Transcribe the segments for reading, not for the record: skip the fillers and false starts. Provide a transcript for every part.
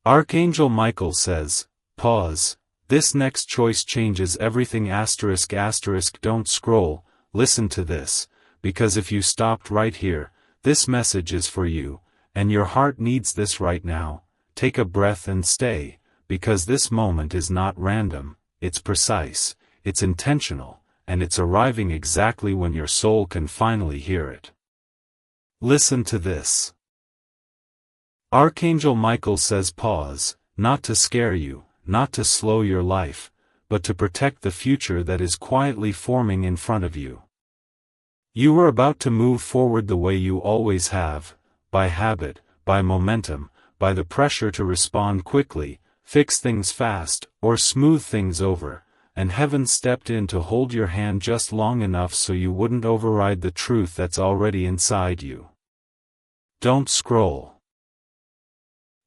Archangel Michael says, pause, this next choice changes everything. Don't scroll, listen to this, because if you stopped right here, this message is for you, and your heart needs this right now. Take a breath and stay, because this moment is not random, it's precise, it's intentional, and it's arriving exactly when your soul can finally hear it. Listen to this. Archangel Michael says pause, not to scare you, not to slow your life, but to protect the future that is quietly forming in front of you. You are about to move forward the way you always have, by habit, by momentum, by the pressure to respond quickly, fix things fast, or smooth things over, and heaven stepped in to hold your hand just long enough so you wouldn't override the truth that's already inside you. Don't scroll.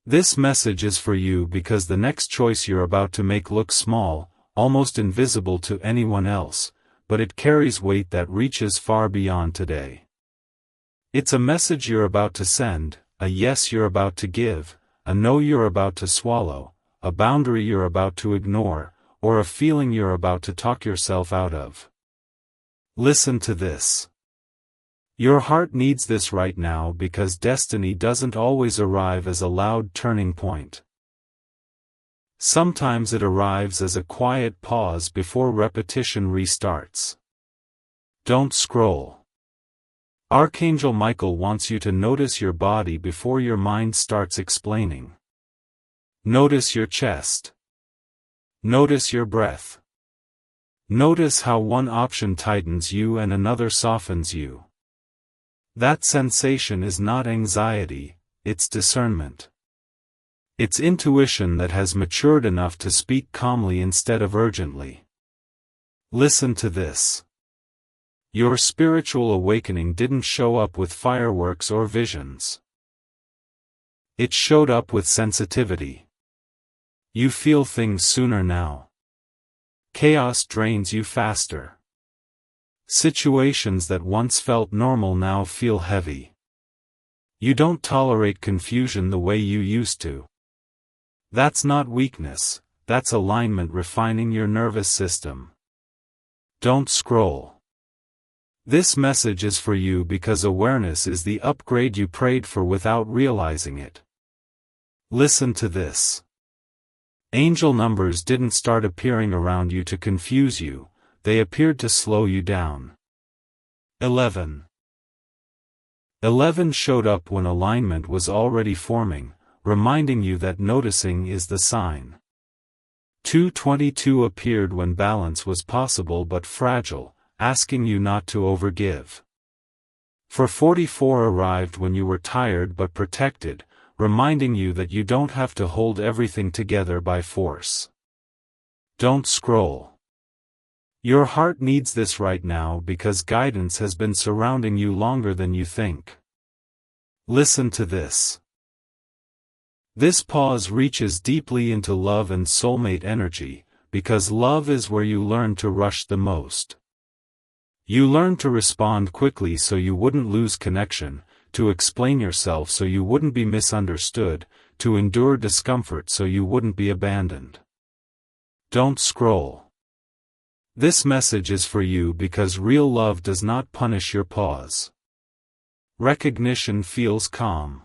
This message is for you because the next choice you're about to make looks small, almost invisible to anyone else, but it carries weight that reaches far beyond today. It's a message you're about to send, a yes you're about to give, a no you're about to swallow, a boundary you're about to ignore, or a feeling you're about to talk yourself out of. Listen to this. Your heart needs this right now because destiny doesn't always arrive as a loud turning point. Sometimes it arrives as a quiet pause before repetition restarts. Don't scroll. Archangel Michael wants you to notice your body before your mind starts explaining. Notice your chest. Notice your breath. Notice how one option tightens you and another softens you. That sensation is not anxiety, it's discernment. It's intuition that has matured enough to speak calmly instead of urgently. Listen to this. Your spiritual awakening didn't show up with fireworks or visions. It showed up with sensitivity. You feel things sooner now. Chaos drains you faster. Situations that once felt normal now feel heavy. You don't tolerate confusion the way you used to. That's not weakness, that's alignment refining your nervous system. Don't scroll. This message is for you because awareness is the upgrade you prayed for without realizing it. Listen to this. Angel numbers didn't start appearing around you to confuse you, they appeared to slow you down. 11. 11 showed up when alignment was already forming, reminding you that noticing is the sign. 222 appeared when balance was possible but fragile, asking you not to overgive. 444 arrived when you were tired but protected, reminding you that you don't have to hold everything together by force. Don't scroll. Your heart needs this right now because guidance has been surrounding you longer than you think. Listen to this. This pause reaches deeply into love and soulmate energy, because love is where you learn to rush the most. You learn to respond quickly so you wouldn't lose connection, to explain yourself so you wouldn't be misunderstood, to endure discomfort so you wouldn't be abandoned. Don't scroll. This message is for you because real love does not punish your pause. Recognition feels calm.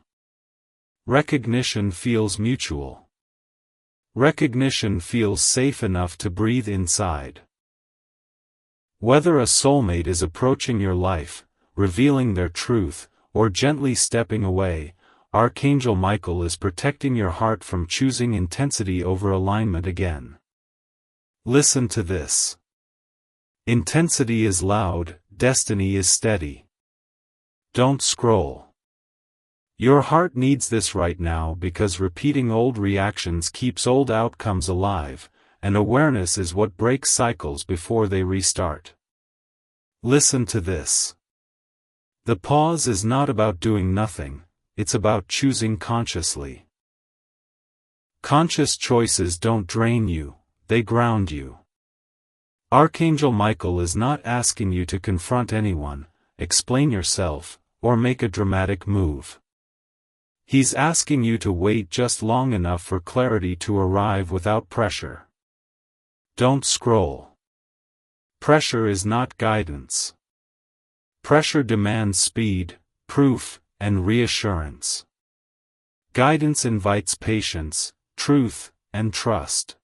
Recognition feels mutual. Recognition feels safe enough to breathe inside. Whether a soulmate is approaching your life, revealing their truth, or gently stepping away, Archangel Michael is protecting your heart from choosing intensity over alignment again. Listen to this. Intensity is loud, destiny is steady. Don't scroll. Your heart needs this right now because repeating old reactions keeps old outcomes alive, and awareness is what breaks cycles before they restart. Listen to this. The pause is not about doing nothing, it's about choosing consciously. Conscious choices don't drain you, they ground you. Archangel Michael is not asking you to confront anyone, explain yourself, or make a dramatic move. He's asking you to wait just long enough for clarity to arrive without pressure. Don't scroll. Pressure is not guidance. Pressure demands speed, proof, and reassurance. Guidance invites patience, truth, and trust.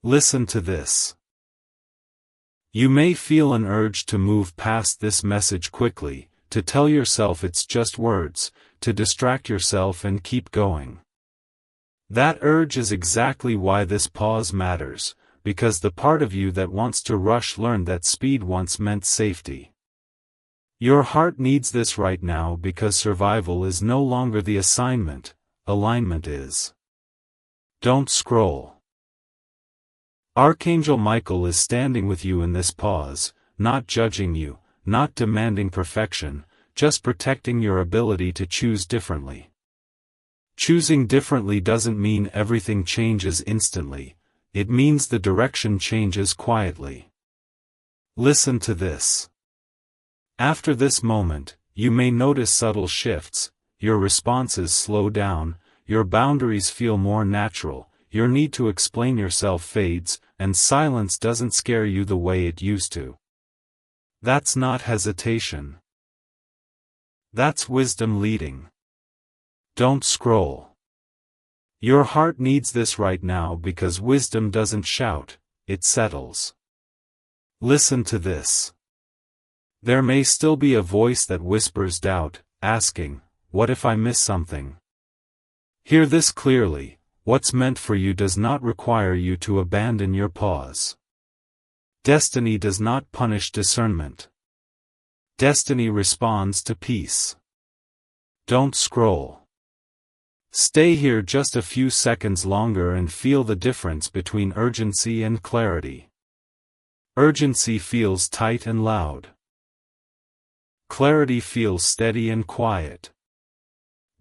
Listen to this. You may feel an urge to move past this message quickly, to tell yourself it's just words, to distract yourself and keep going. That urge is exactly why this pause matters, because the part of you that wants to rush learned that speed once meant safety. Your heart needs this right now because survival is no longer the assignment, alignment is. Don't scroll. Archangel Michael is standing with you in this pause, not judging you, not demanding perfection, just protecting your ability to choose differently. Choosing differently doesn't mean everything changes instantly, it means the direction changes quietly. Listen to this. After this moment, you may notice subtle shifts, your responses slow down, your boundaries feel more natural, your need to explain yourself fades, and silence doesn't scare you the way it used to. That's not hesitation. That's wisdom leading. Don't scroll. Your heart needs this right now because wisdom doesn't shout, it settles. Listen to this. There may still be a voice that whispers doubt, asking, what if I miss something? Hear this clearly, what's meant for you does not require you to abandon your pause. Destiny does not punish discernment. Destiny responds to peace. Don't scroll. Stay here just a few seconds longer and feel the difference between urgency and clarity. Urgency feels tight and loud. Clarity feels steady and quiet.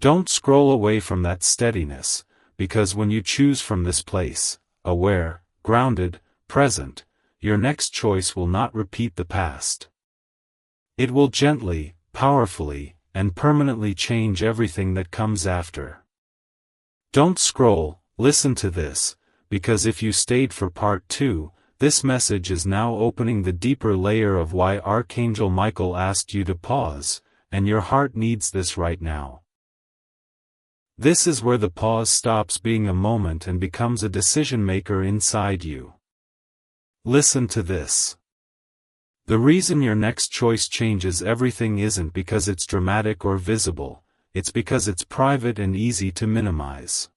Don't scroll away from that steadiness, because when you choose from this place, aware, grounded, present, your next choice will not repeat the past. It will gently, powerfully, and permanently change everything that comes after. Don't scroll, listen to this, because if you stayed for part 2, this message is now opening the deeper layer of why Archangel Michael asked you to pause, and your heart needs this right now. This is where the pause stops being a moment and becomes a decision maker inside you. Listen to this. The reason your next choice changes everything isn't because it's dramatic or visible, it's because it's private and easy to minimize.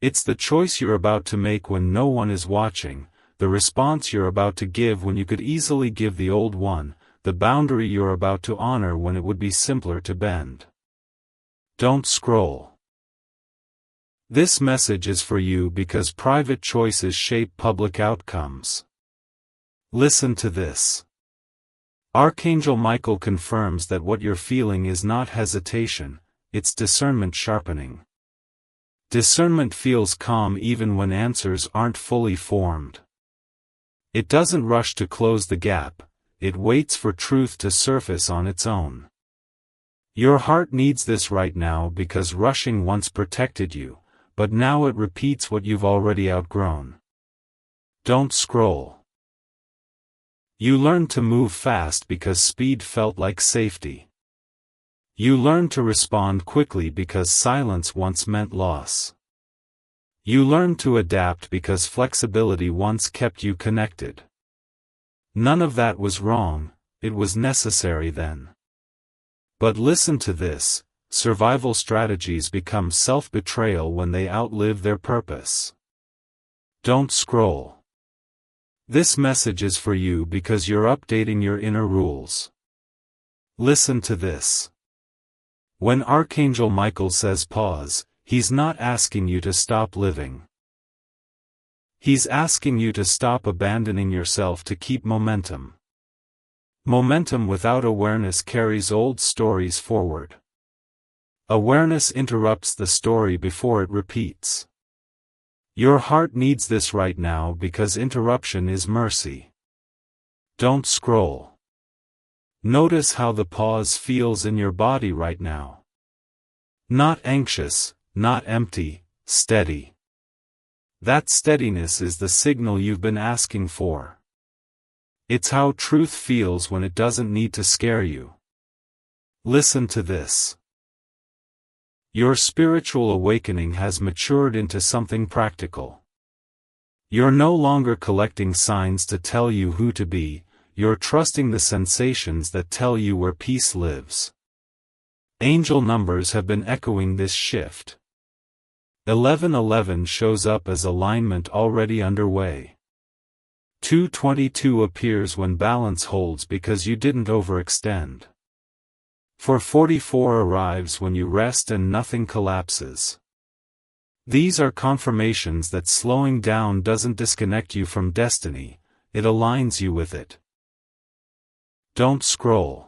It's the choice you're about to make when no one is watching, the response you're about to give when you could easily give the old one, the boundary you're about to honor when it would be simpler to bend. Don't scroll. This message is for you because private choices shape public outcomes. Listen to this. Archangel Michael confirms that what you're feeling is not hesitation, it's discernment sharpening. Discernment feels calm even when answers aren't fully formed. It doesn't rush to close the gap, it waits for truth to surface on its own. Your heart needs this right now because rushing once protected you, but now it repeats what you've already outgrown. Don't scroll. You learned to move fast because speed felt like safety. You learned to respond quickly because silence once meant loss. You learned to adapt because flexibility once kept you connected. None of that was wrong, it was necessary then. But listen to this, survival strategies become self-betrayal when they outlive their purpose. Don't scroll. This message is for you because you're updating your inner rules. Listen to this. When Archangel Michael says pause, he's not asking you to stop living. He's asking you to stop abandoning yourself to keep momentum. Momentum without awareness carries old stories forward. Awareness interrupts the story before it repeats. Your heart needs this right now because interruption is mercy. Don't scroll. Notice how the pause feels in your body right now. Not anxious, not empty, steady. That steadiness is the signal you've been asking for. It's how truth feels when it doesn't need to scare you. Listen to this. Your spiritual awakening has matured into something practical. You're no longer collecting signs to tell you who to be, you're trusting the sensations that tell you where peace lives. Angel numbers have been echoing this shift. 1111 shows up as alignment already underway. 222 appears when balance holds because you didn't overextend. 444 arrives when you rest and nothing collapses. These are confirmations that slowing down doesn't disconnect you from destiny, it aligns you with it. Don't scroll.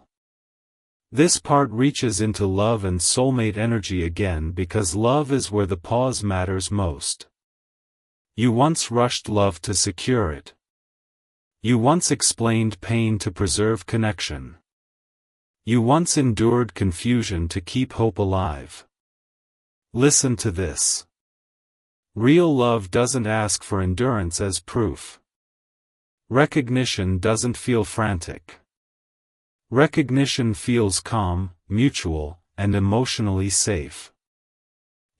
This part reaches into love and soulmate energy again because love is where the pause matters most. You once rushed love to secure it. You once explained pain to preserve connection. You once endured confusion to keep hope alive. Listen to this. Real love doesn't ask for endurance as proof. Recognition doesn't feel frantic. Recognition feels calm, mutual, and emotionally safe.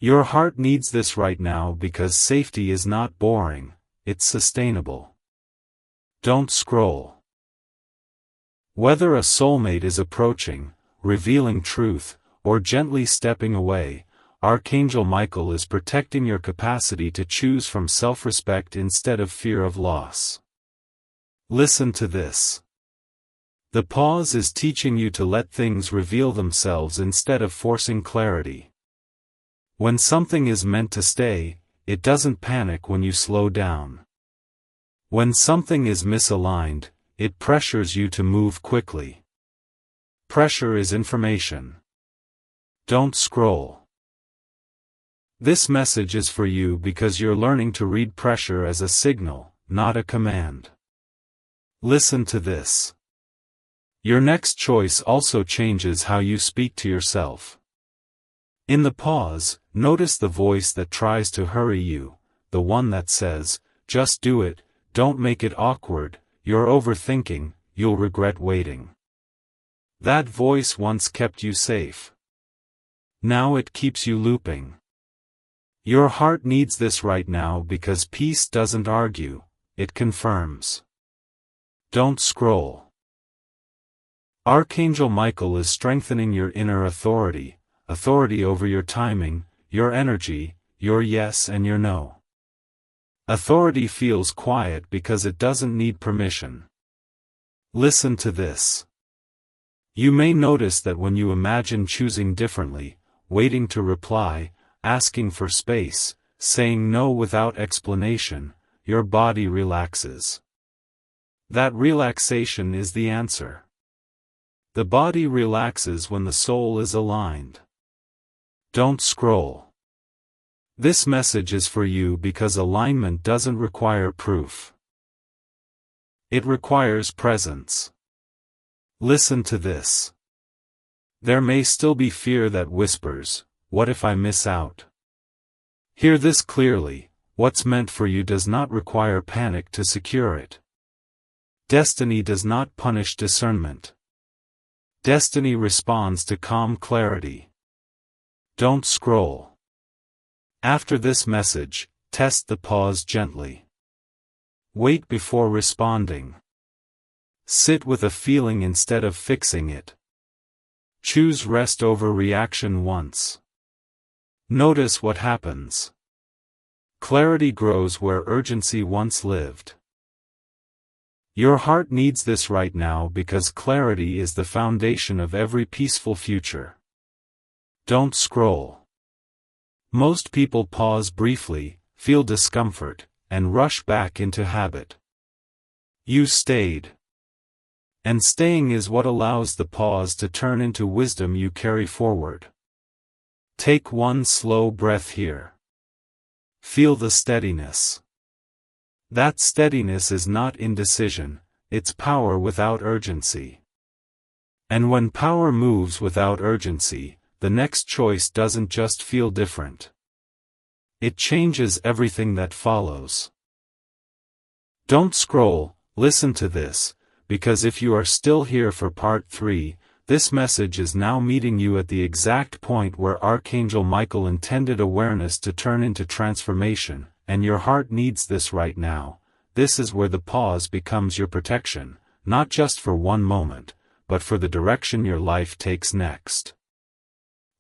Your heart needs this right now because safety is not boring, it's sustainable. Don't scroll. Whether a soulmate is approaching, revealing truth, or gently stepping away, Archangel Michael is protecting your capacity to choose from self-respect instead of fear of loss. Listen to this. The pause is teaching you to let things reveal themselves instead of forcing clarity. When something is meant to stay, it doesn't panic when you slow down. When something is misaligned, it pressures you to move quickly. Pressure is information. Don't scroll. This message is for you because you're learning to read pressure as a signal, not a command. Listen to this. Your next choice also changes how you speak to yourself. In the pause, notice the voice that tries to hurry you, the one that says, "Just do it, don't make it awkward, you're overthinking, you'll regret waiting." That voice once kept you safe. Now it keeps you looping. Your heart needs this right now because peace doesn't argue, it confirms. Don't scroll. Archangel Michael is strengthening your inner authority over your timing, your energy, your yes and your no. Authority feels quiet because it doesn't need permission. Listen to this. You may notice that when you imagine choosing differently, waiting to reply, asking for space, saying no without explanation, your body relaxes. That relaxation is the answer. The body relaxes when the soul is aligned. Don't scroll. This message is for you because alignment doesn't require proof. It requires presence. Listen to this. There may still be fear that whispers, "What if I miss out?" Hear this clearly, what's meant for you does not require panic to secure it. Destiny does not punish discernment. Destiny responds to calm clarity. Don't scroll. After this message, test the pause gently. Wait before responding. Sit with a feeling instead of fixing it. Choose rest over reaction once. Notice what happens. Clarity grows where urgency once lived. Your heart needs this right now because clarity is the foundation of every peaceful future. Don't scroll. Most people pause briefly, feel discomfort, and rush back into habit. You stayed. And staying is what allows the pause to turn into wisdom you carry forward. Take one slow breath here. Feel the steadiness. That steadiness is not indecision, it's power without urgency. And when power moves without urgency, the next choice doesn't just feel different. It changes everything that follows. Don't scroll, listen to this, because if you are still here for part 3, this message is now meeting you at the exact point where Archangel Michael intended awareness to turn into transformation, and your heart needs this right now. This is where the pause becomes your protection, not just for one moment, but for the direction your life takes next.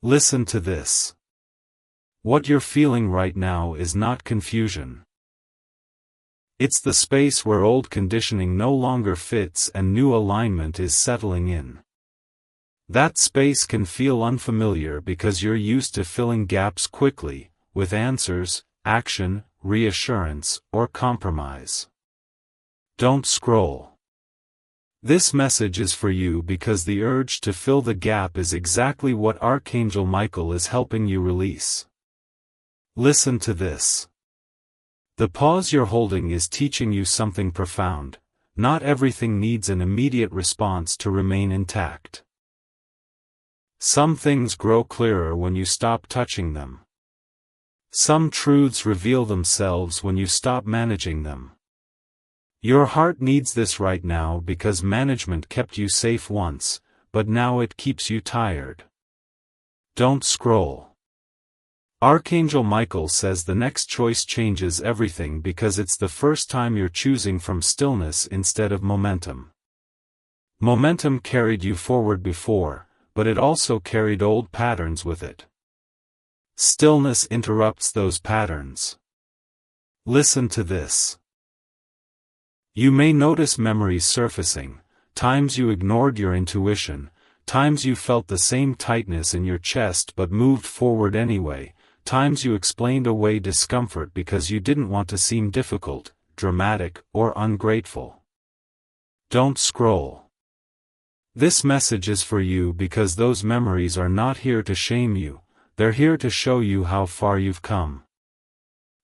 Listen to this. What you're feeling right now is not confusion. It's the space where old conditioning no longer fits and new alignment is settling in. That space can feel unfamiliar because you're used to filling gaps quickly, with answers, action, reassurance, or compromise. Don't scroll. This message is for you because the urge to fill the gap is exactly what Archangel Michael is helping you release. Listen to this. The pause you're holding is teaching you something profound. Not everything needs an immediate response to remain intact. Some things grow clearer when you stop touching them. Some truths reveal themselves when you stop managing them. Your heart needs this right now because management kept you safe once, but now it keeps you tired. Don't scroll. Archangel Michael says the next choice changes everything because it's the first time you're choosing from stillness instead of momentum. Momentum carried you forward before, but it also carried old patterns with it. Stillness interrupts those patterns. Listen to this. You may notice memories surfacing, times you ignored your intuition, times you felt the same tightness in your chest but moved forward anyway, times you explained away discomfort because you didn't want to seem difficult, dramatic, or ungrateful. Don't scroll. This message is for you because those memories are not here to shame you, they're here to show you how far you've come.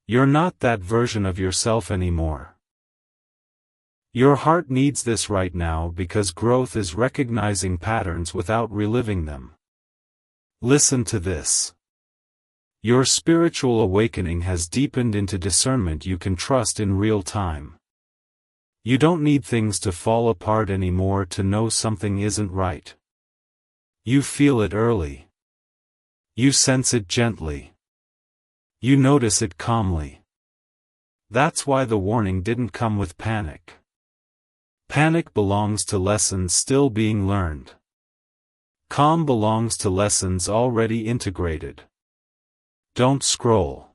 You're not that version of yourself anymore. Your heart needs this right now because growth is recognizing patterns without reliving them. Listen to this. Your spiritual awakening has deepened into discernment you can trust in real time. You don't need things to fall apart anymore to know something isn't right. You feel it early. You sense it gently. You notice it calmly. That's why the warning didn't come with panic. Panic belongs to lessons still being learned. Calm belongs to lessons already integrated. Don't scroll.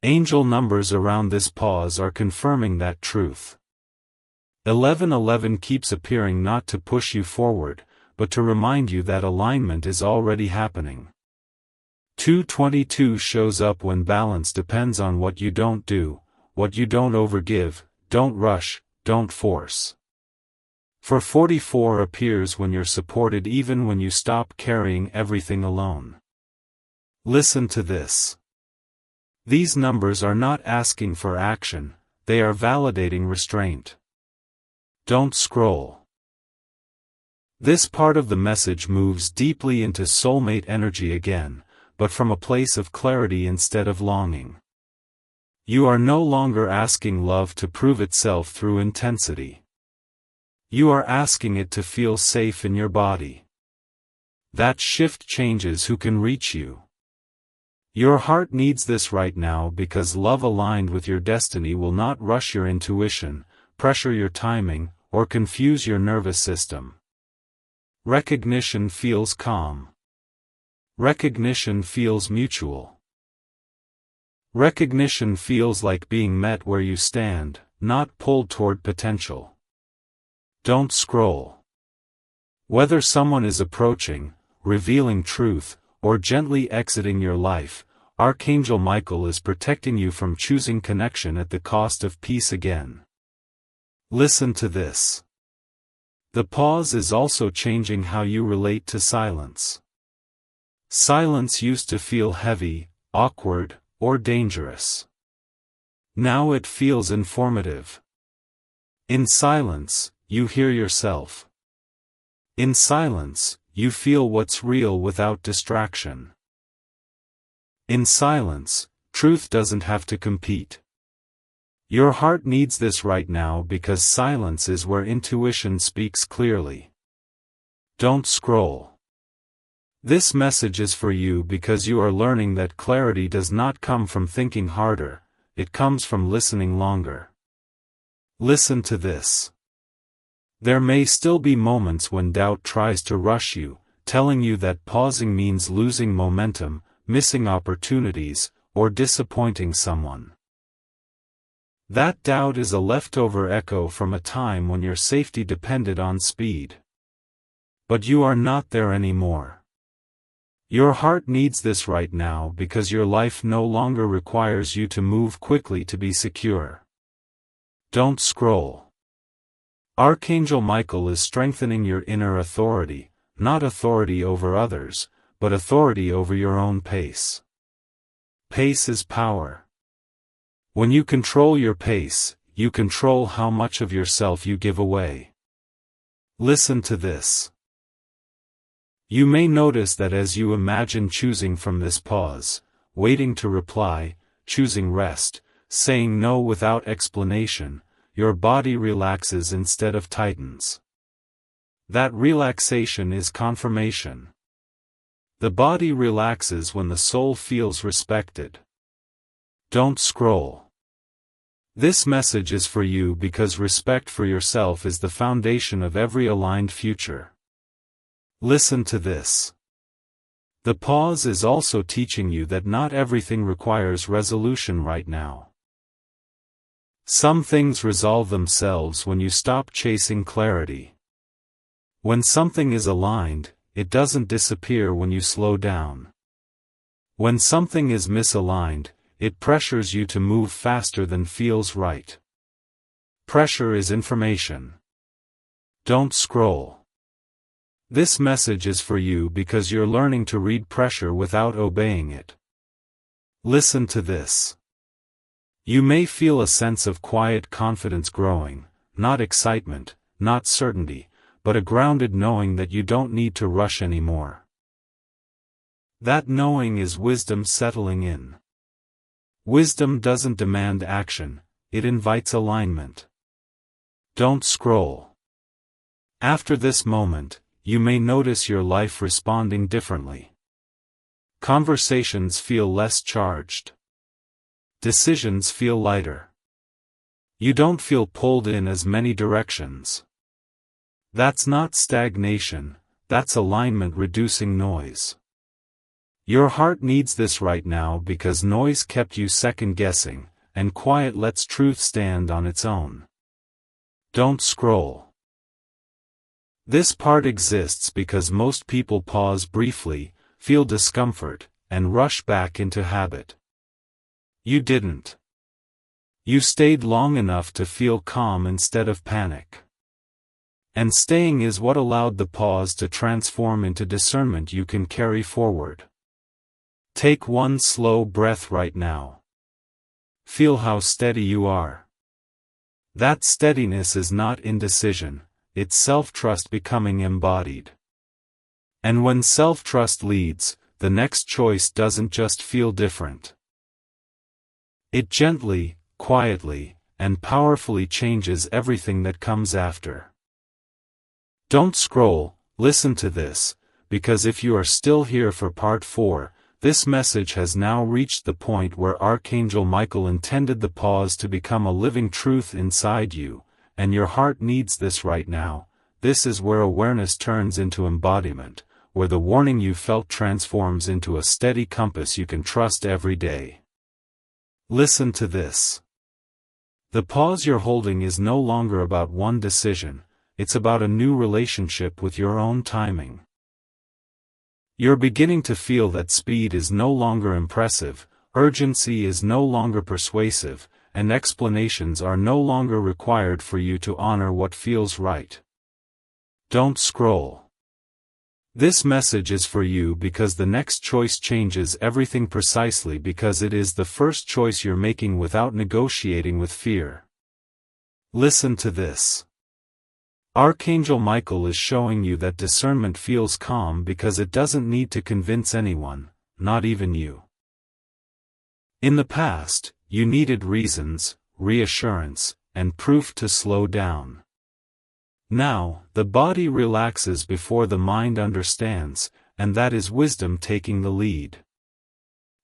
Angel numbers around this pause are confirming that truth. 1111 keeps appearing not to push you forward, but to remind you that alignment is already happening. 222 shows up when balance depends on what you don't do, what you don't overgive, don't rush, don't force. 444 appears when you're supported even when you stop carrying everything alone. Listen to this. These numbers are not asking for action, they are validating restraint. Don't scroll. This part of the message moves deeply into soulmate energy again, but from a place of clarity instead of longing. You are no longer asking love to prove itself through intensity. You are asking it to feel safe in your body. That shift changes who can reach you. Your heart needs this right now because love aligned with your destiny will not rush your intuition, pressure your timing, or confuse your nervous system. Recognition feels calm. Recognition feels mutual. Recognition feels like being met where you stand, not pulled toward potential. Don't scroll. Whether someone is approaching, revealing truth, or gently exiting your life, Archangel Michael is protecting you from choosing connection at the cost of peace again. Listen to this. The pause is also changing how you relate to silence. Silence used to feel heavy, awkward, or dangerous. Now it feels informative. In silence, you hear yourself. In silence, you feel what's real without distraction. In silence, truth doesn't have to compete. Your heart needs this right now because silence is where intuition speaks clearly. Don't scroll. This message is for you because you are learning that clarity does not come from thinking harder, it comes from listening longer. Listen to this. There may still be moments when doubt tries to rush you, telling you that pausing means losing momentum, missing opportunities, or disappointing someone. That doubt is a leftover echo from a time when your safety depended on speed. But you are not there anymore. Your heart needs this right now because your life no longer requires you to move quickly to be secure. Don't scroll. Archangel Michael is strengthening your inner authority, not authority over others, but authority over your own pace. Pace is power. When you control your pace, you control how much of yourself you give away. Listen to this. You may notice that as you imagine choosing from this pause, waiting to reply, choosing rest, saying no without explanation, your body relaxes instead of tightens. That relaxation is confirmation. The body relaxes when the soul feels respected. Don't scroll. This message is for you because respect for yourself is the foundation of every aligned future. Listen to this. The pause is also teaching you that not everything requires resolution right now. Some things resolve themselves when you stop chasing clarity. When something is aligned, it doesn't disappear when you slow down. When something is misaligned, it pressures you to move faster than feels right. Pressure is information. Don't scroll. This message is for you because you're learning to read pressure without obeying it. Listen to this. You may feel a sense of quiet confidence growing, not excitement, not certainty, but a grounded knowing that you don't need to rush anymore. That knowing is wisdom settling in. Wisdom doesn't demand action, it invites alignment. Don't scroll. After this moment, you may notice your life responding differently. Conversations feel less charged. Decisions feel lighter. You don't feel pulled in as many directions. That's not stagnation, that's alignment reducing noise. Your heart needs this right now because noise kept you second-guessing, and quiet lets truth stand on its own. Don't scroll. This part exists because most people pause briefly, feel discomfort, and rush back into habit. You didn't. You stayed long enough to feel calm instead of panic. And staying is what allowed the pause to transform into discernment you can carry forward. Take one slow breath right now. Feel how steady you are. That steadiness is not indecision, it's self-trust becoming embodied. And when self-trust leads, the next choice doesn't just feel different. It gently, quietly, and powerfully changes everything that comes after. Don't scroll, listen to this, because if you are still here for part 4, this message has now reached the point where Archangel Michael intended the pause to become a living truth inside you, and your heart needs this right now. This is where awareness turns into embodiment, where the warning you felt transforms into a steady compass you can trust every day. Listen to this. The pause you're holding is no longer about one decision, it's about a new relationship with your own timing. You're beginning to feel that speed is no longer impressive, urgency is no longer persuasive, and explanations are no longer required for you to honor what feels right. Don't scroll. This message is for you because the next choice changes everything precisely because it is the first choice you're making without negotiating with fear. Listen to this. Archangel Michael is showing you that discernment feels calm because it doesn't need to convince anyone, not even you. In the past, you needed reasons, reassurance, and proof to slow down. Now, the body relaxes before the mind understands, and that is wisdom taking the lead.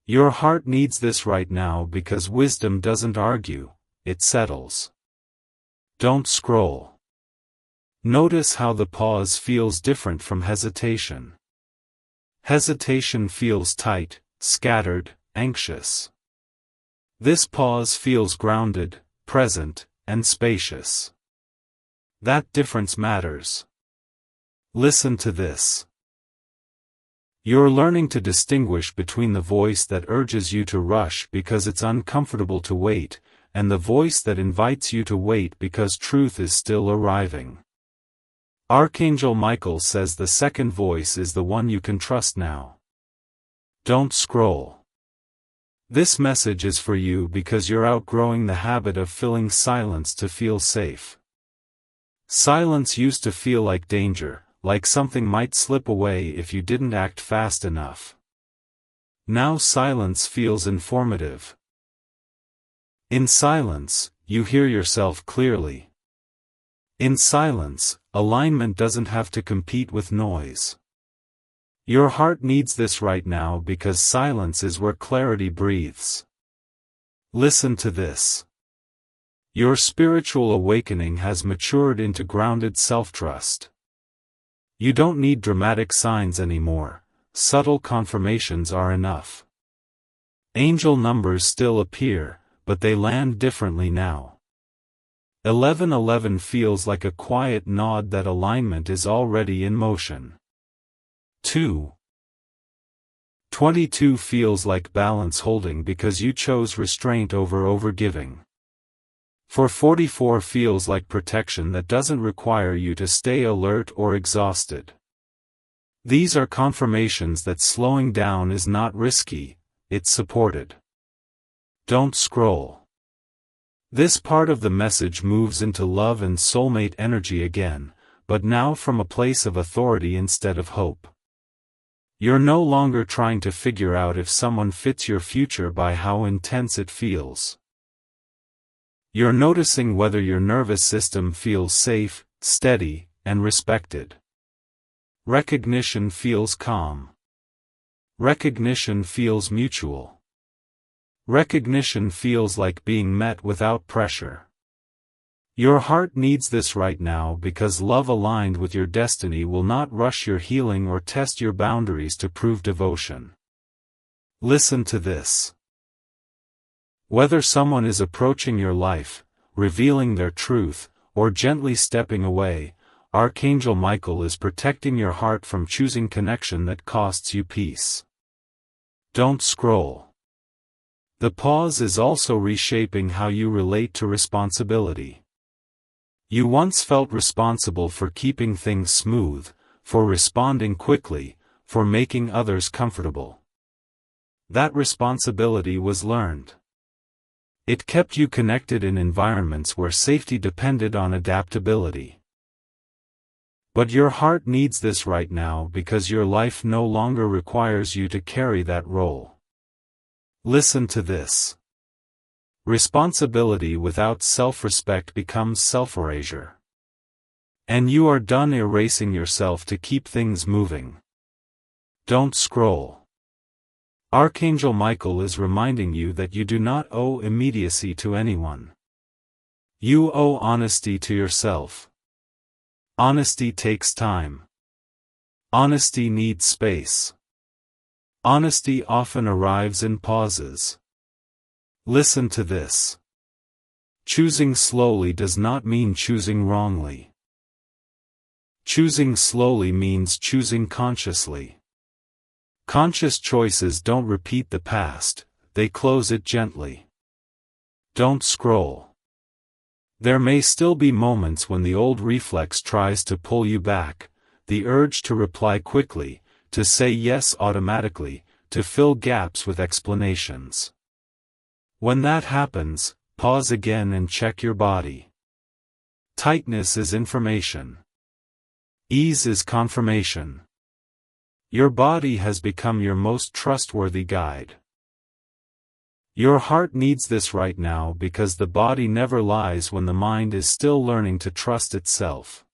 Your heart needs this right now because wisdom doesn't argue, it settles. Don't scroll. Notice how the pause feels different from hesitation. Hesitation feels tight, scattered, anxious. This pause feels grounded, present, and spacious. That difference matters. Listen to this. You're learning to distinguish between the voice that urges you to rush because it's uncomfortable to wait, and the voice that invites you to wait because truth is still arriving. Archangel Michael says the second voice is the one you can trust now. Don't scroll. This message is for you because you're outgrowing the habit of filling silence to feel safe. Silence used to feel like danger, like something might slip away if you didn't act fast enough. Now silence feels informative. In silence, you hear yourself clearly. In silence, alignment doesn't have to compete with noise. Your heart needs this right now because silence is where clarity breathes. Listen to this. Your spiritual awakening has matured into grounded self-trust. You don't need dramatic signs anymore, subtle confirmations are enough. Angel numbers still appear, but they land differently now. 1111 feels like a quiet nod that alignment is already in motion. 22 feels like balance holding because you chose restraint over overgiving. 444 feels like protection that doesn't require you to stay alert or exhausted. These are confirmations that slowing down is not risky, it's supported. Don't scroll. This part of the message moves into love and soulmate energy again, but now from a place of authority instead of hope. You're no longer trying to figure out if someone fits your future by how intense it feels. You're noticing whether your nervous system feels safe, steady, and respected. Recognition feels calm. Recognition feels mutual. Recognition feels like being met without pressure. Your heart needs this right now because love aligned with your destiny will not rush your healing or test your boundaries to prove devotion. Listen to this. Whether someone is approaching your life, revealing their truth, or gently stepping away, Archangel Michael is protecting your heart from choosing connection that costs you peace. Don't scroll. The pause is also reshaping how you relate to responsibility. You once felt responsible for keeping things smooth, for responding quickly, for making others comfortable. That responsibility was learned. It kept you connected in environments where safety depended on adaptability. But your heart needs this right now because your life no longer requires you to carry that role. Listen to this. Responsibility without self-respect becomes self-erasure. And you are done erasing yourself to keep things moving. Don't scroll. Archangel Michael is reminding you that you do not owe immediacy to anyone. You owe honesty to yourself. Honesty takes time. Honesty needs space. Honesty often arrives in pauses. Listen to this. Choosing slowly does not mean choosing wrongly. Choosing slowly means choosing consciously. Conscious choices don't repeat the past, they close it gently. Don't scroll. There may still be moments when the old reflex tries to pull you back, the urge to reply quickly, to say yes automatically, to fill gaps with explanations. When that happens, pause again and check your body. Tightness is information. Ease is confirmation. Your body has become your most trustworthy guide. Your heart needs this right now because the body never lies when the mind is still learning to trust itself.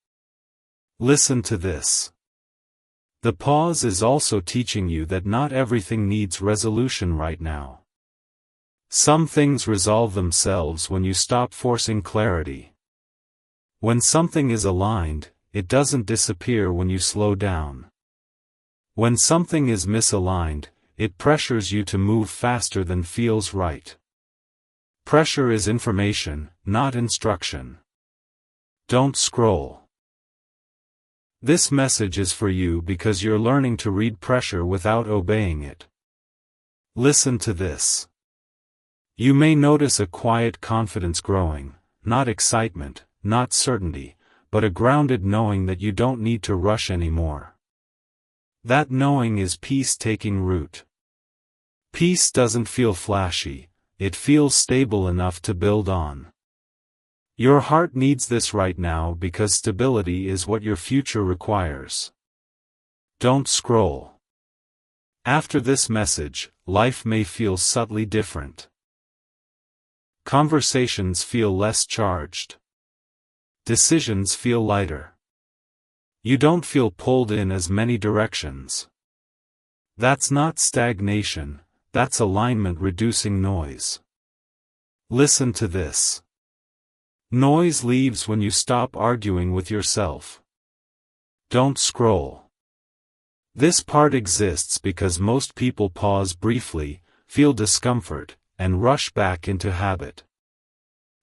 Listen to this. The pause is also teaching you that not everything needs resolution right now. Some things resolve themselves when you stop forcing clarity. When something is aligned, it doesn't disappear when you slow down. When something is misaligned, it pressures you to move faster than feels right. Pressure is information, not instruction. Don't scroll. This message is for you because you're learning to read pressure without obeying it. Listen to this. You may notice a quiet confidence growing, not excitement, not certainty, but a grounded knowing that you don't need to rush anymore. That knowing is peace taking root. Peace doesn't feel flashy, it feels stable enough to build on. Your heart needs this right now because stability is what your future requires. Don't scroll. After this message, life may feel subtly different. Conversations feel less charged. Decisions feel lighter. You don't feel pulled in as many directions. That's not stagnation, that's alignment reducing noise. Listen to this. Noise leaves when you stop arguing with yourself. Don't scroll. This part exists because most people pause briefly, feel discomfort, and rush back into habit.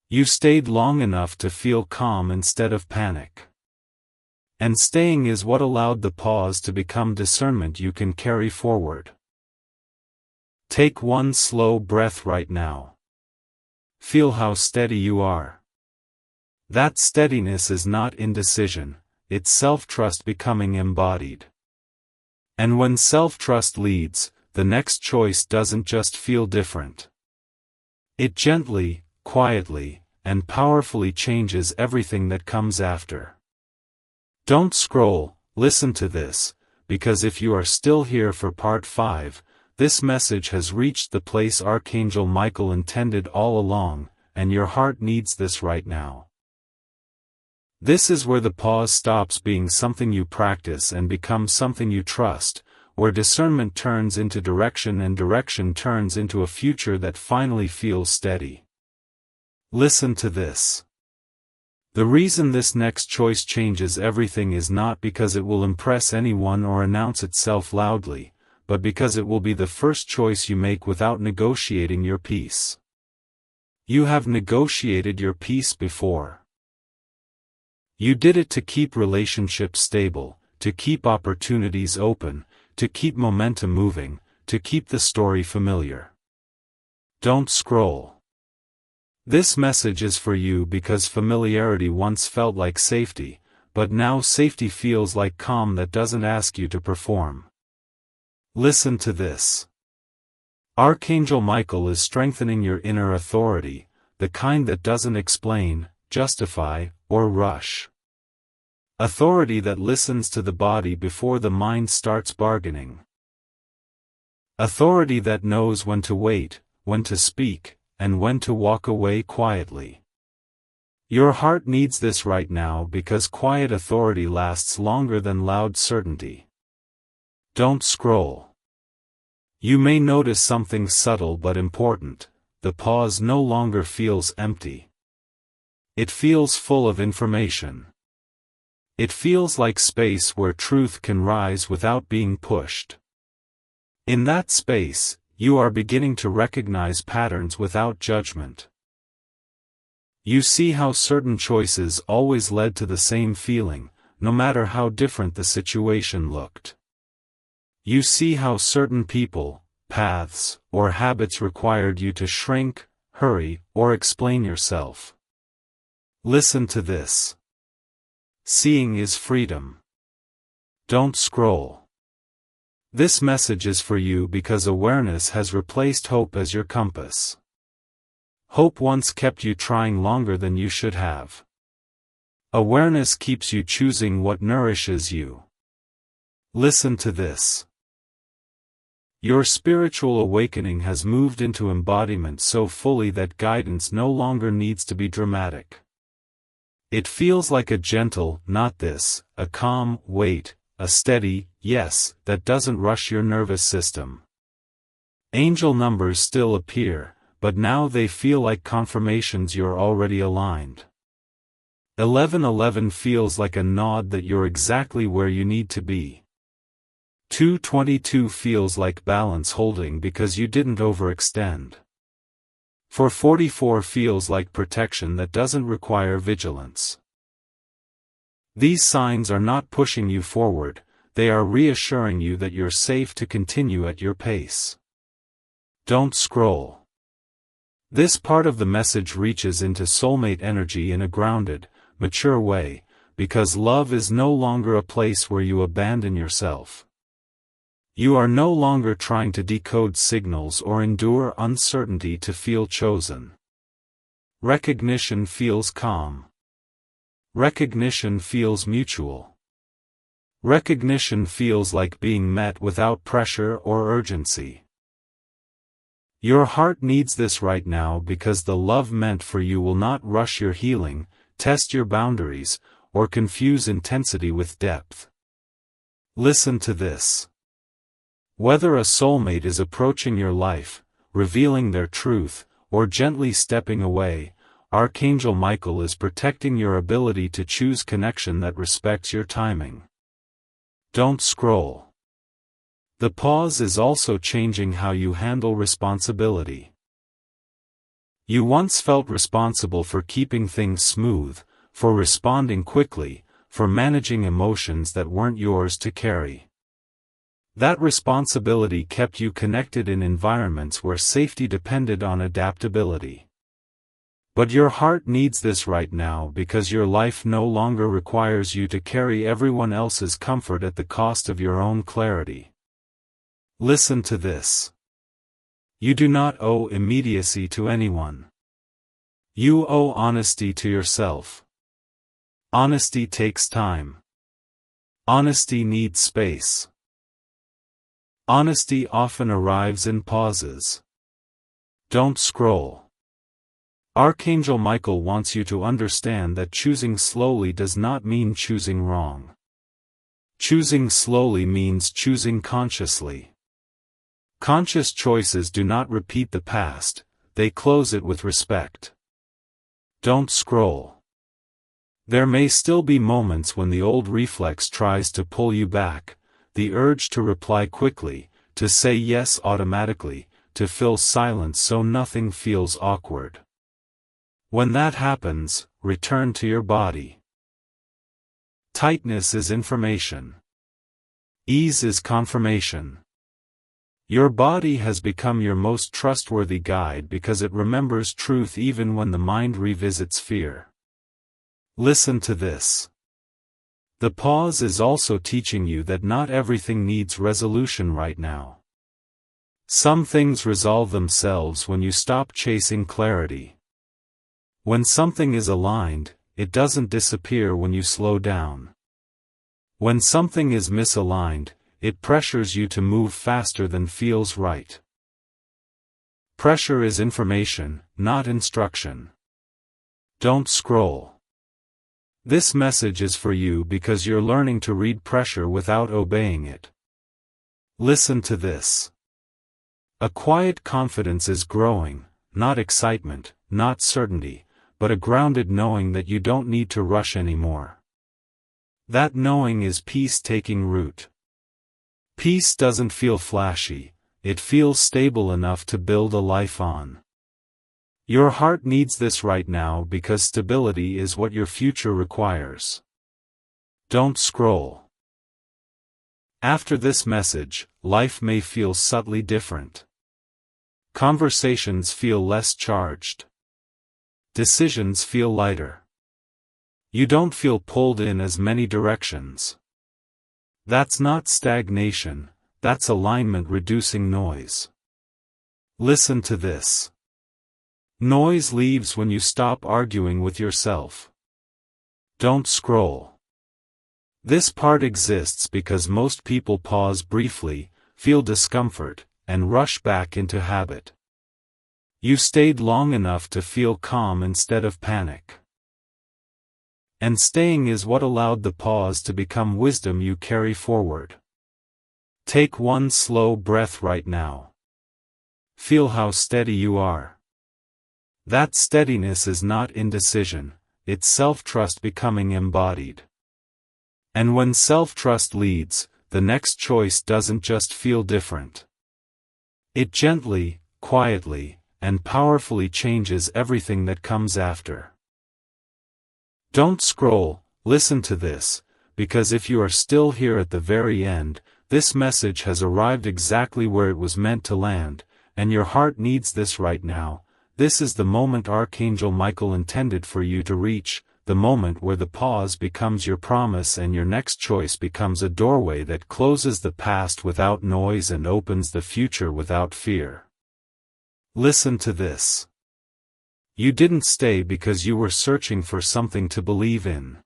You stayed long enough to feel calm instead of panic. And staying is what allowed the pause to become discernment you can carry forward. Take one slow breath right now. Feel how steady you are. That steadiness is not indecision, it's self-trust becoming embodied. And when self-trust leads, the next choice doesn't just feel different. It gently, quietly, and powerfully changes everything that comes after. Don't scroll, listen to this, because if you are still here for part 5, this message has reached the place Archangel Michael intended all along, and your heart needs this right now. This is where the pause stops being something you practice and becomes something you trust, where discernment turns into direction and direction turns into a future that finally feels steady. Listen to this. The reason this next choice changes everything is not because it will impress anyone or announce itself loudly, but because it will be the first choice you make without negotiating your peace. You have negotiated your peace before. You did it to keep relationships stable, to keep opportunities open, to keep momentum moving, to keep the story familiar. Don't scroll. This message is for you because familiarity once felt like safety, but now safety feels like calm that doesn't ask you to perform. Listen to this. Archangel Michael is strengthening your inner authority, the kind that doesn't explain, justify, or rush. Authority that listens to the body before the mind starts bargaining. Authority that knows when to wait, when to speak, and when to walk away quietly. Your heart needs this right now because quiet authority lasts longer than loud certainty. Don't scroll. You may notice something subtle but important. The pause no longer feels empty. It feels full of information. It feels like space where truth can rise without being pushed. In that space, you are beginning to recognize patterns without judgment. You see how certain choices always led to the same feeling, no matter how different the situation looked. You see how certain people, paths, or habits required you to shrink, hurry, or explain yourself. Listen to this. Seeing is freedom. Don't scroll. This message is for you because awareness has replaced hope as your compass. Hope once kept you trying longer than you should have. Awareness keeps you choosing what nourishes you. Listen to this. Your spiritual awakening has moved into embodiment so fully that guidance no longer needs to be dramatic. It feels like a gentle, not this, a calm, wait, a steady, yes, that doesn't rush your nervous system. Angel numbers still appear, but now they feel like confirmations you're already aligned. 1111 feels like a nod that you're exactly where you need to be. 222 feels like balance holding because you didn't overextend. 444 feels like protection that doesn't require vigilance. These signs are not pushing you forward, they are reassuring you that you're safe to continue at your pace. Don't scroll. This part of the message reaches into soulmate energy in a grounded, mature way, because love is no longer a place where you abandon yourself. You are no longer trying to decode signals or endure uncertainty to feel chosen. Recognition feels calm. Recognition feels mutual. Recognition feels like being met without pressure or urgency. Your heart needs this right now because the love meant for you will not rush your healing, test your boundaries, or confuse intensity with depth. Listen to this. Whether a soulmate is approaching your life, revealing their truth, or gently stepping away, Archangel Michael is protecting your ability to choose connection that respects your timing. Don't scroll. The pause is also changing how you handle responsibility. You once felt responsible for keeping things smooth, for responding quickly, for managing emotions that weren't yours to carry. That responsibility kept you connected in environments where safety depended on adaptability. But your heart needs this right now because your life no longer requires you to carry everyone else's comfort at the cost of your own clarity. Listen to this. You do not owe immediacy to anyone. You owe honesty to yourself. Honesty takes time. Honesty needs space. Honesty often arrives in pauses. Don't scroll. Archangel Michael wants you to understand that choosing slowly does not mean choosing wrong. Choosing slowly means choosing consciously. Conscious choices do not repeat the past, they close it with respect. Don't scroll. There may still be moments when the old reflex tries to pull you back, the urge to reply quickly, to say yes automatically, to fill silence so nothing feels awkward. When that happens, return to your body. Tightness is information. Ease is confirmation. Your body has become your most trustworthy guide because it remembers truth even when the mind revisits fear. Listen to this. The pause is also teaching you that not everything needs resolution right now. Some things resolve themselves when you stop chasing clarity. When something is aligned, it doesn't disappear when you slow down. When something is misaligned, it pressures you to move faster than feels right. Pressure is information, not instruction. Don't scroll. This message is for you because you're learning to read pressure without obeying it. Listen to this. A quiet confidence is growing, not excitement, not certainty, but a grounded knowing that you don't need to rush anymore. That knowing is peace taking root. Peace doesn't feel flashy, it feels stable enough to build a life on. Your heart needs this right now because stability is what your future requires. Don't scroll. After this message, life may feel subtly different. Conversations feel less charged. Decisions feel lighter. You don't feel pulled in as many directions. That's not stagnation, that's alignment reducing noise. Listen to this. Noise leaves when you stop arguing with yourself. Don't scroll. This part exists because most people pause briefly, feel discomfort, and rush back into habit. You stayed long enough to feel calm instead of panic. And staying is what allowed the pause to become wisdom you carry forward. Take one slow breath right now. Feel how steady you are. That steadiness is not indecision, it's self-trust becoming embodied. And when self-trust leads, the next choice doesn't just feel different. It gently, quietly, and powerfully changes everything that comes after. Don't scroll, listen to this, because if you are still here at the very end, this message has arrived exactly where it was meant to land, and your heart needs this right now. This is the moment Archangel Michael intended for you to reach, the moment where the pause becomes your promise and your next choice becomes a doorway that closes the past without noise and opens the future without fear. Listen to this. You didn't stay because you were searching for something to believe in.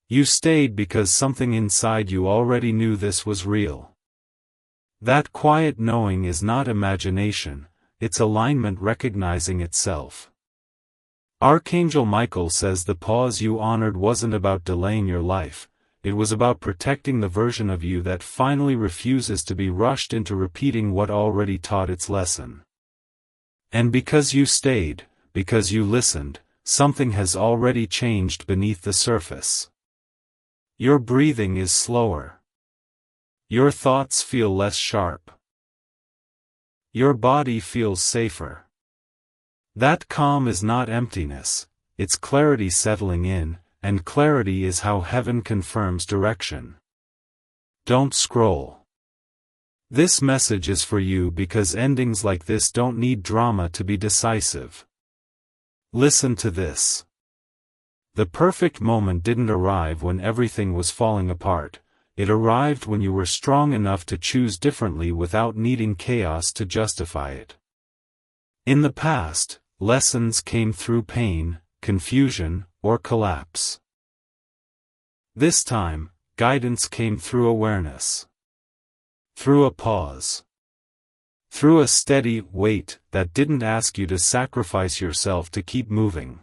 You stayed because something inside you already knew this was real. That quiet knowing is not imagination, it's alignment recognizing itself. Archangel Michael says the pause you honored wasn't about delaying your life, it was about protecting the version of you that finally refuses to be rushed into repeating what already taught its lesson. And because you stayed, because you listened, something has already changed beneath the surface. Your breathing is slower. Your thoughts feel less sharp. Your body feels safer. That calm is not emptiness, it's clarity settling in, and clarity is how heaven confirms direction. Don't scroll. This message is for you because endings like this don't need drama to be decisive. Listen to this. The perfect moment didn't arrive when everything was falling apart, it arrived when you were strong enough to choose differently without needing chaos to justify it. In the past, lessons came through pain, confusion, or collapse. This time, guidance came through awareness. Through a pause. Through a steady wait that didn't ask you to sacrifice yourself to keep moving.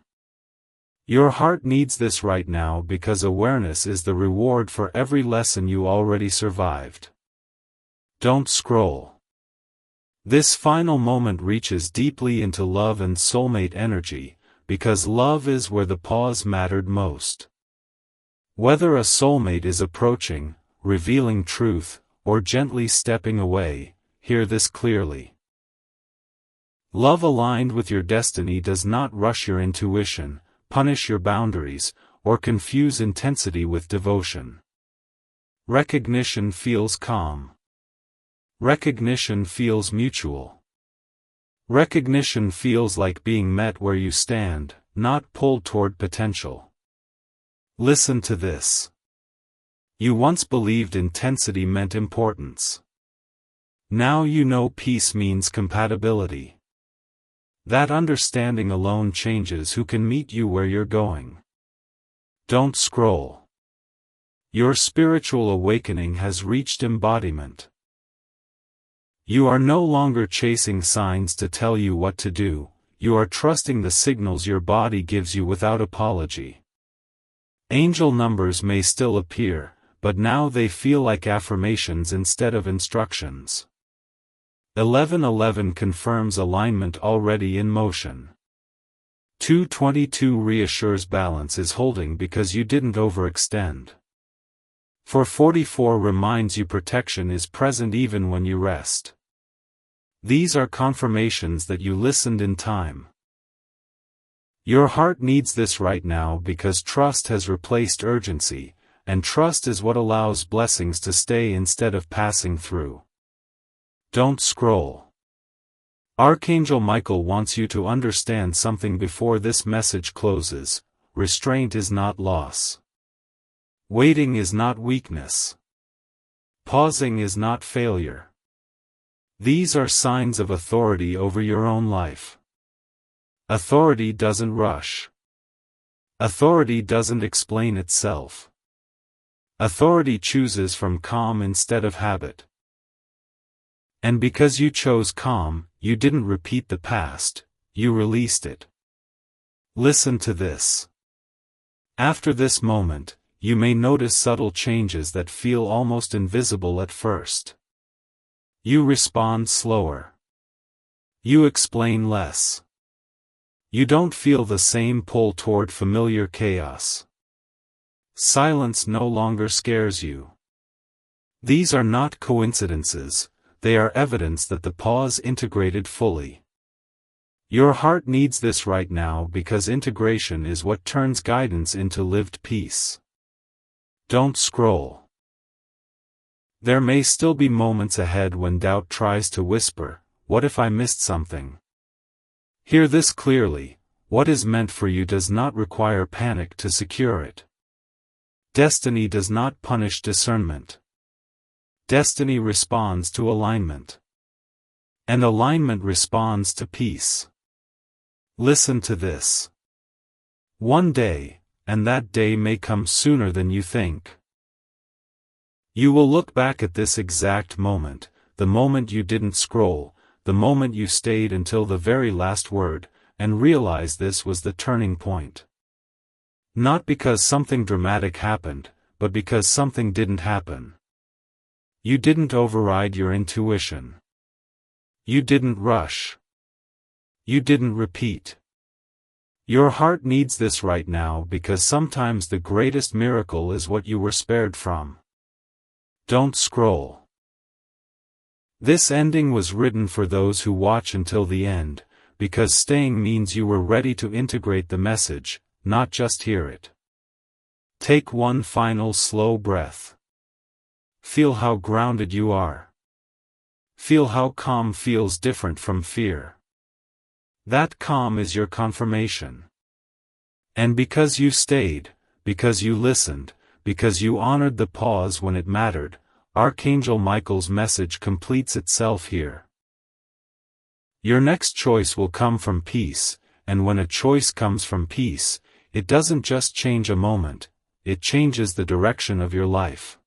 Your heart needs this right now because awareness is the reward for every lesson you already survived. Don't scroll. This final moment reaches deeply into love and soulmate energy, because love is where the pause mattered most. Whether a soulmate is approaching, revealing truth, or gently stepping away, hear this clearly. Love aligned with your destiny does not rush your intuition, punish your boundaries, or confuse intensity with devotion. Recognition feels calm. Recognition feels mutual. Recognition feels like being met where you stand, not pulled toward potential. Listen to this. You once believed intensity meant importance. Now you know peace means compatibility. That understanding alone changes who can meet you where you're going. Don't scroll. Your spiritual awakening has reached embodiment. You are no longer chasing signs to tell you what to do, you are trusting the signals your body gives you without apology. Angel numbers may still appear, but now they feel like affirmations instead of instructions. 1111 confirms alignment already in motion. 222 reassures balance is holding because you didn't overextend. 444 reminds you protection is present even when you rest. These are confirmations that you listened in time. Your heart needs this right now because trust has replaced urgency, and trust is what allows blessings to stay instead of passing through. Don't scroll. Archangel Michael wants you to understand something before this message closes. Restraint is not loss. Waiting is not weakness. Pausing is not failure. These are signs of authority over your own life. Authority doesn't rush. Authority doesn't explain itself. Authority chooses from calm instead of habit. And because you chose calm, you didn't repeat the past, you released it. Listen to this. After this moment, you may notice subtle changes that feel almost invisible at first. You respond slower. You explain less. You don't feel the same pull toward familiar chaos. Silence no longer scares you. These are not coincidences, they are evidence that the pause integrated fully. Your heart needs this right now because integration is what turns guidance into lived peace. Don't scroll. There may still be moments ahead when doubt tries to whisper, "What if I missed something?" Hear this clearly: what is meant for you does not require panic to secure it. Destiny does not punish discernment. Destiny responds to alignment. And alignment responds to peace. Listen to this. One day, and that day may come sooner than you think. You will look back at this exact moment, the moment you didn't scroll, the moment you stayed until the very last word, and realize this was the turning point. Not because something dramatic happened, but because something didn't happen. You didn't override your intuition. You didn't rush. You didn't repeat. Your heart needs this right now because sometimes the greatest miracle is what you were spared from. Don't scroll. This ending was written for those who watch until the end, because staying means you were ready to integrate the message, not just hear it. Take one final slow breath. Feel how grounded you are. Feel how calm feels different from fear. That calm is your confirmation. And because you stayed, because you listened, because you honored the pause when it mattered, Archangel Michael's message completes itself here. Your next choice will come from peace, and when a choice comes from peace, it doesn't just change a moment, it changes the direction of your life.